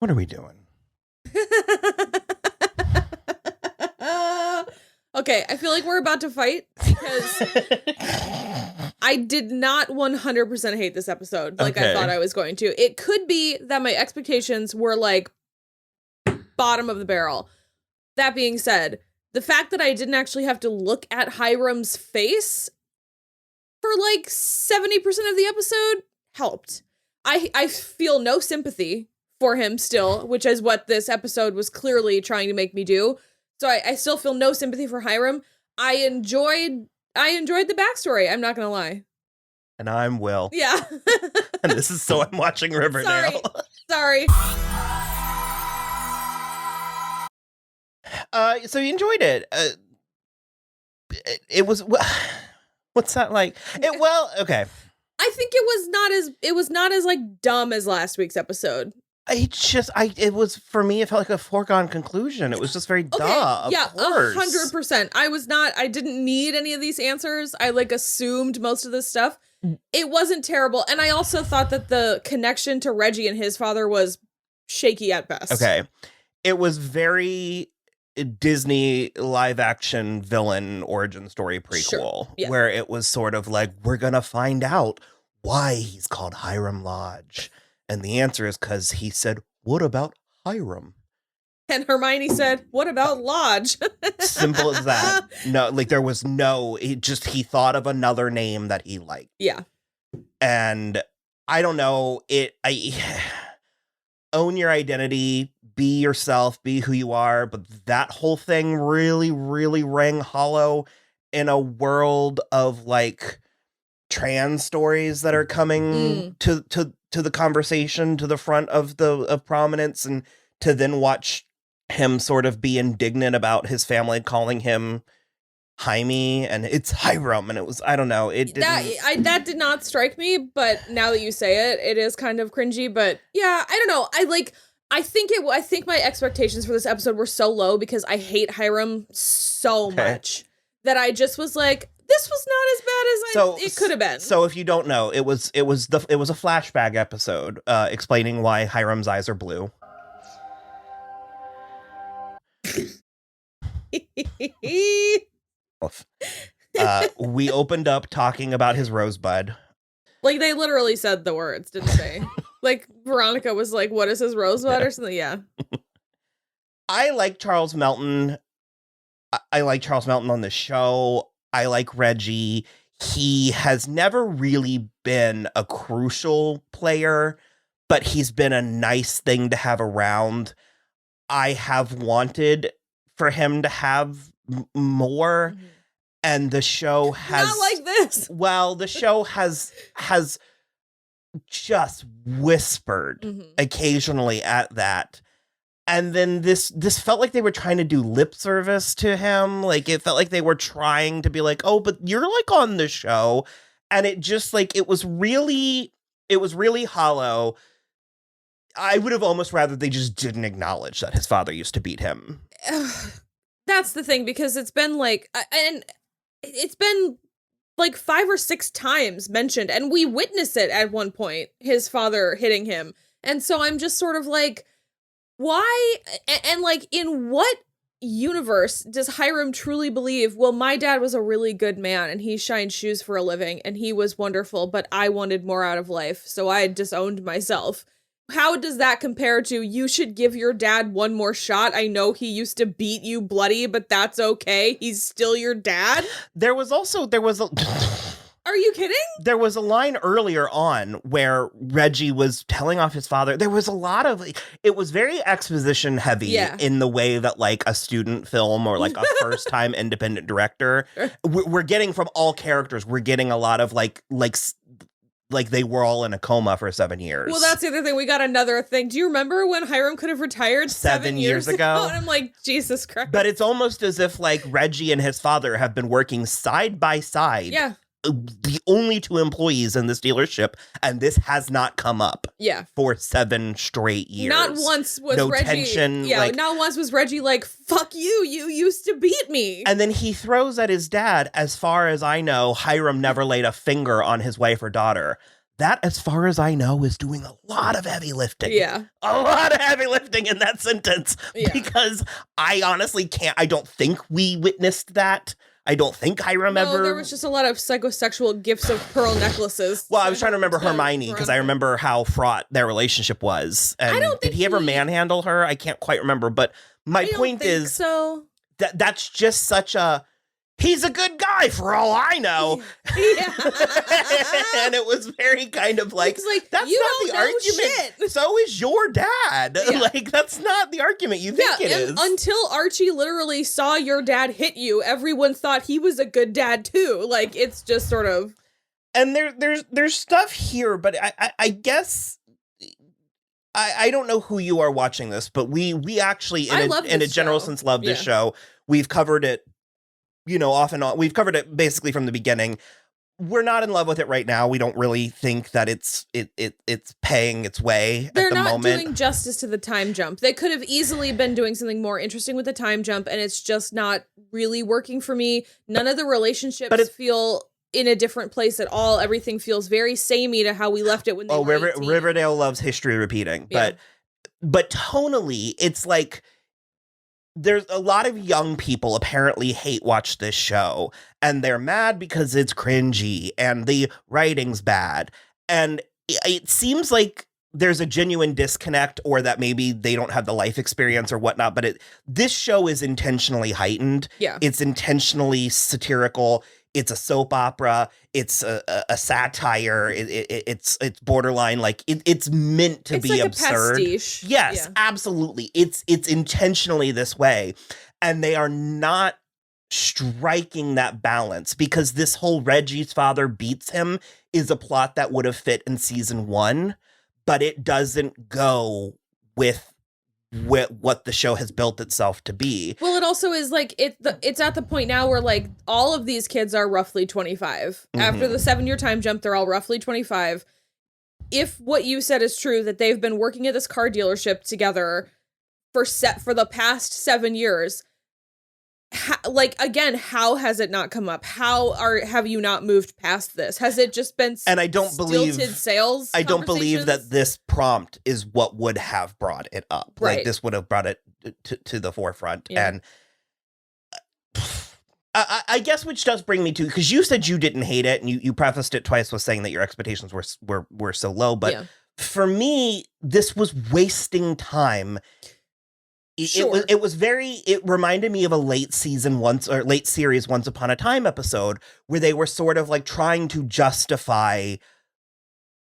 What are we doing? Okay, I feel like we're about to fight because I did not 100% hate this episode like I thought I was going to. It could be that my expectations were like bottom of the barrel. That being said, the fact that I didn't actually have to look at Hiram's face for like 70% of the episode helped. I feel no sympathy for him still, which is what this episode was clearly trying to make me do. So I still feel no sympathy for Hiram. I enjoyed the backstory. I'm not gonna lie. And I'm Will. Yeah. And this is So I'm Watching Riverdale. Sorry. So you enjoyed it. It was. What's that like? Okay. I think it was not as like dumb as last week's episode. It was, for me, it felt like a foregone conclusion. It was just very duh. Yeah, of course. 100%. I didn't need any of these answers. I like assumed most of this stuff. It wasn't terrible. And I also thought that the connection to Reggie and his father was shaky at best. Okay. It was very Disney live action villain origin story prequel, where it was sort of like, we're going to find out why he's called Hiram Lodge. And the answer is because he said, what about Hiram? And Hermione said, what about Lodge? Simple as that. No, like there was he thought of another name that he liked. Yeah. And I don't know, own your identity, be yourself, be who you are. But that whole thing really, really rang hollow in a world of like trans stories that are coming to the conversation, to the front of prominence, and to then watch him sort of be indignant about his family calling him Jaime, and it's Hiram, and it was, I don't know, that did not strike me, but now that you say it, it is kind of cringy. But yeah, I don't know, I think my expectations for this episode were so low because I hate Hiram so much that I just was like, this was not as bad as it could have been. So if you don't know, it was a flashback episode explaining why Hiram's eyes are blue. We opened up talking about his rosebud. Like they literally said the words, didn't they? Like Veronica was like, "What is his rosebud?" or something. Yeah. I like Charles Melton. I like Charles Melton on the show. I like Reggie. He has never really been a crucial player, but he's been a nice thing to have around. I have wanted for him to have more, and the show has not like this. Well, the show has just whispered occasionally at that. And then this felt like they were trying to do lip service to him. Like it felt like they were trying to be like, oh, but you're like on the show. And it just like, it was really hollow. I would have almost rather they just didn't acknowledge that his father used to beat him. That's the thing, because it's been like, and it's been like 5 or 6 times mentioned, and we witness it at one point, his father hitting him. And so I'm just sort of like, why? And like, in what universe does Hiram truly believe, well, my dad was a really good man and he shined shoes for a living and he was wonderful, but I wanted more out of life, so I disowned myself? How does that compare to, you should give your dad one more shot? I know he used to beat you bloody, but that's okay. He's still your dad. There was a... Are you kidding? There was a line earlier on where Reggie was telling off his father. There was a lot of, it was very exposition heavy in the way that like a student film or like a first time independent director, we're getting from all characters. We're getting a lot of like they were all in a coma for 7 years. Well, that's the other thing. We got another thing. Do you remember when Hiram could have retired 7 years ago? And I'm like, Jesus Christ. But it's almost as if like Reggie and his father have been working side by side. Yeah. The only 2 employees in this dealership, and this has not come up. Yeah. For 7 straight years. Not once was no Reggie. Tension, yeah. Not once was Reggie like, "Fuck you! You used to beat me." And then he throws at his dad. As far as I know, Hiram never laid a finger on his wife or daughter. that, as far as I know, is doing a lot of heavy lifting. Yeah. A lot of heavy lifting in that sentence. Yeah. Because I honestly I don't think we witnessed that. I don't think Hiram ever. No, there was just a lot of psychosexual gifts of pearl necklaces. Well, I was trying to remember Hermione because I remember how fraught their relationship was. And I don't think did he ever manhandle her? I can't quite remember. But my point is so. That's just such a, he's a good guy for all I know. Yeah. And it was very kind of like, that's you not the argument. Shit. So is your dad. Yeah. Like, that's not the argument you think it is. Until Archie literally saw your dad hit you, everyone thought he was a good dad too. Like, it's just sort of. And there's stuff here, but I guess I don't know who you are watching this, but we actually in a general sense love this show. We've covered it, off and on. We've covered it basically from the beginning. We're not in love with it right now. We don't really think that it's paying its way at the moment. They're not doing justice to the time jump. They could have easily been doing something more interesting with the time jump, and it's just not really working for me. None of the relationships feel in a different place at all. Everything feels very samey to how we left it when they were 18. Riverdale loves history repeating, but tonally, it's like there's a lot of young people apparently watch this show, and they're mad because it's cringy and the writing's bad. And it seems like there's a genuine disconnect, or that maybe they don't have the life experience or whatnot, but this show is intentionally heightened. Yeah. It's intentionally satirical. It's a soap opera. It's a satire. It's borderline, like it's meant to be like absurd. A pastiche. Yes, absolutely. It's intentionally this way, and they are not striking that balance, because this whole Reggie's father beats him is a plot that would have fit in season 1, but it doesn't go with what the show has built itself to be. Well, it also is like it's at the point now where like all of these kids are roughly 25. Mm-hmm. After the 7-year time jump, they're all roughly 25. If what you said is true, that they've been working at this car dealership together for the past 7 years, how has it not come up? Have you not moved past this? Has it just been and I don't believe sales? I don't believe that this prompt is what would have brought it up. Right. Like, this would have brought it to the forefront. Yeah. And I guess, which does bring me to, because you said you didn't hate it, and you prefaced it twice with saying that your expectations were so low. But for me, this was wasting time. Sure. It reminded me of a late series Once Upon a Time episode, where they were sort of like trying to justify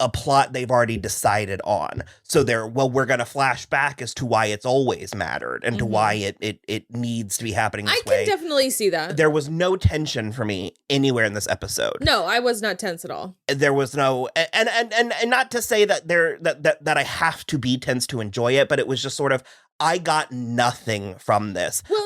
a plot they've already decided on. So we're going to flash back as to why it's always mattered, and to why it needs to be happening this way. I can definitely see that. There was no tension for me anywhere in this episode. No, I was not tense at all. There was no, and not to say that that I have to be tense to enjoy it, but it was just sort of, I got nothing from this. Well,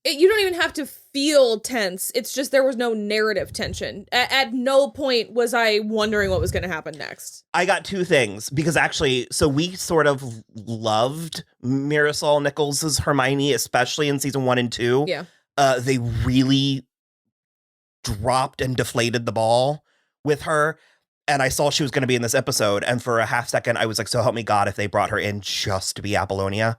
you don't even have to feel tense. It's just there was no narrative tension. At no point was I wondering what was going to happen next. I got 2 things, because actually, so we sort of loved Marisol Nichols' Hermione, especially in season 1 and 2. Yeah. They really dropped and deflated the ball with her. And I saw she was going to be in this episode, and for a half second, I was like, so help me God if they brought her in just to be Apollonia.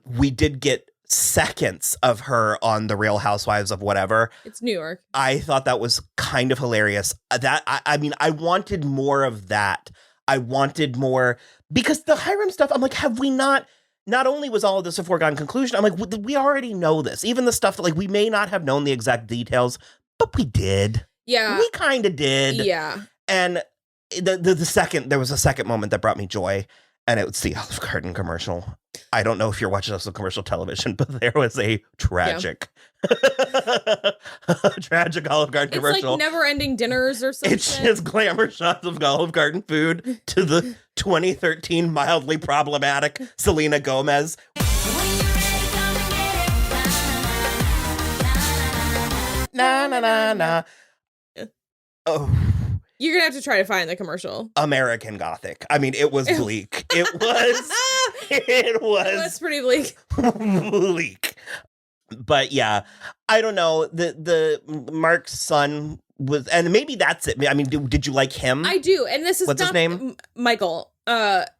We did get seconds of her on The Real Housewives of whatever. It's New York. I thought that was kind of hilarious. I wanted more of that. I wanted more, because the Hiram stuff, I'm like, have we not only was all of this a foregone conclusion, I'm like, we already know this. Even the stuff that, like, we may not have known the exact details, but we did. Yeah. We kind of did. Yeah. And there was a second moment that brought me joy, and it was the Olive Garden commercial. I don't know if you're watching this on commercial television, but there was a tragic, tragic Olive Garden commercial. It's like never-ending dinners or something. It's just glamour shots of Olive Garden food to the 2013 mildly problematic Selena Gomez. Na na na na. Oh. You're going to have to try to find the commercial. American Gothic. I mean, it was bleak. It was pretty bleak. Bleak. But yeah, I don't know. The Mark's son and maybe that's it. I mean, did you like him? I do, and this is what's his name? Michael.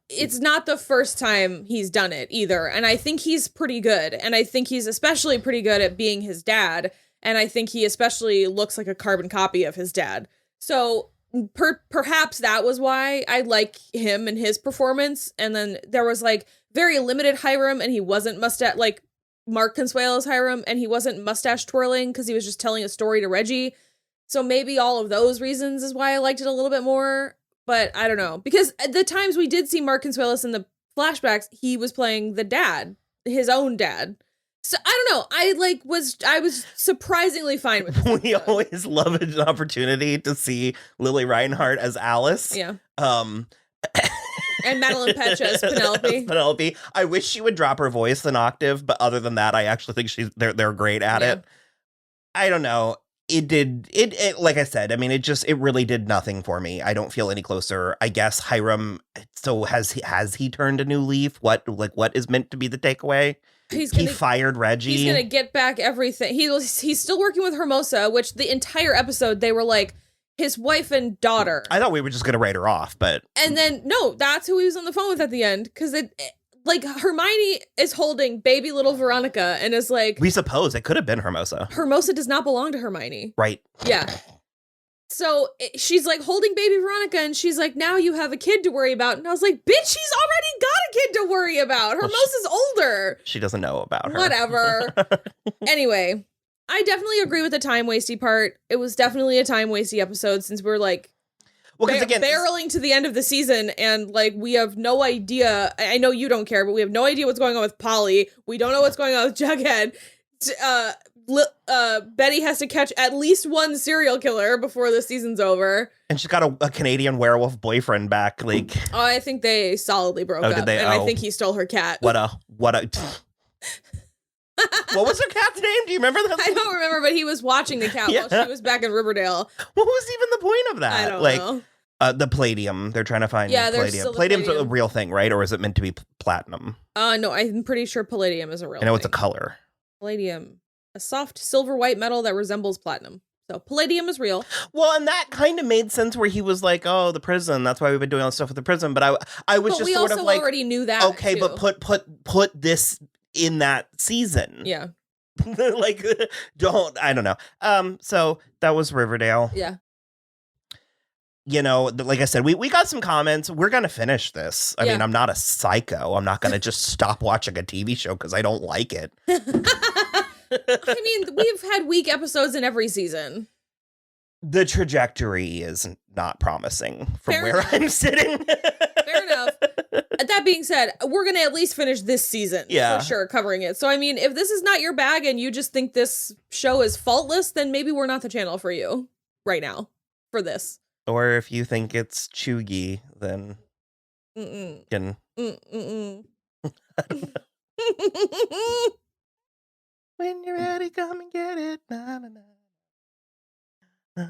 It's not the first time he's done it either, and I think he's pretty good, and I think he's especially pretty good at being his dad, and I think he especially looks like a carbon copy of his dad. So perhaps that was why I like him and his performance. And then there was like very limited Hiram, and he wasn't like Mark Consuelo's Hiram, and he wasn't mustache twirling because he was just telling a story to Reggie. So maybe all of those reasons is why I liked it a little bit more. But I don't know, because at the times we did see Mark Consuelos in the flashbacks, he was playing the dad, his own dad. So I don't know. I was surprisingly fine with this. We always love an opportunity to see Lily Reinhart as Alice. Yeah. And Madeline Petch as Penelope. I wish she would drop her voice an octave, but other than that, I actually think they're great at it. I don't know. It like I said, I mean, it really did nothing for me. I don't feel any closer. I guess Hiram, so has he turned a new leaf? What is meant to be the takeaway? He fired Reggie. He's gonna get back everything. He's still working with Hermosa, which the entire episode they were like his wife and daughter. I thought we were just gonna write her off, but and then no, that's who he was on the phone with at the end, because like Hermione is holding baby little Veronica and is like, we suppose it could have been Hermosa. Hermosa does not belong to Hermione, right? Yeah. So she's like holding baby Veronica, and she's like, now you have a kid to worry about. And I was like, bitch, she's already got a kid to worry about. Hermosa's older. She doesn't know about her. Whatever. Anyway, I definitely agree with the time wasty part. It was definitely a time wasty episode, since we're like barreling to the end of the season, and like we have no idea. I know you don't care, but we have no idea what's going on with Polly. We don't know what's going on with Jughead. Betty has to catch at least one serial killer before the season's over, and she's got a Canadian werewolf boyfriend back. Like, oh, I think they solidly broke up. Did they? And I think he stole her cat. What a what was her cat's name? Do you remember that? I don't remember, but he was watching the cat while she was back in Riverdale. What was even the point of that? I don't know. The palladium. They're trying to find palladium. Palladium's a real thing, right? Or is it meant to be platinum? No, I'm pretty sure palladium is a real thing. I know it's a color. Palladium. A soft silver white metal that resembles platinum. So palladium is real. Well, and that kind of made sense where he was like, oh, the prison. That's why we've been doing all this stuff with the prison. But I was just sort of like, we already knew that. Okay, too. But put this in that season. Yeah. Like, I don't know. So that was Riverdale. Yeah. You know, like I said, we got some comments. We're going to finish this. I mean, I'm not a psycho. I'm not going to just stop watching a TV show because I don't like it. I mean, we've had weak episodes in every season. The trajectory is not promising from where I'm sitting. Fair enough. That being said, we're going to at least finish this season for sure, covering it. So, I mean, if this is not your bag and you just think this show is faultless, then maybe we're not the channel for you right now for this. Or if you think it's chuggy, then can. When you're ready, come and get it. Na, na, na.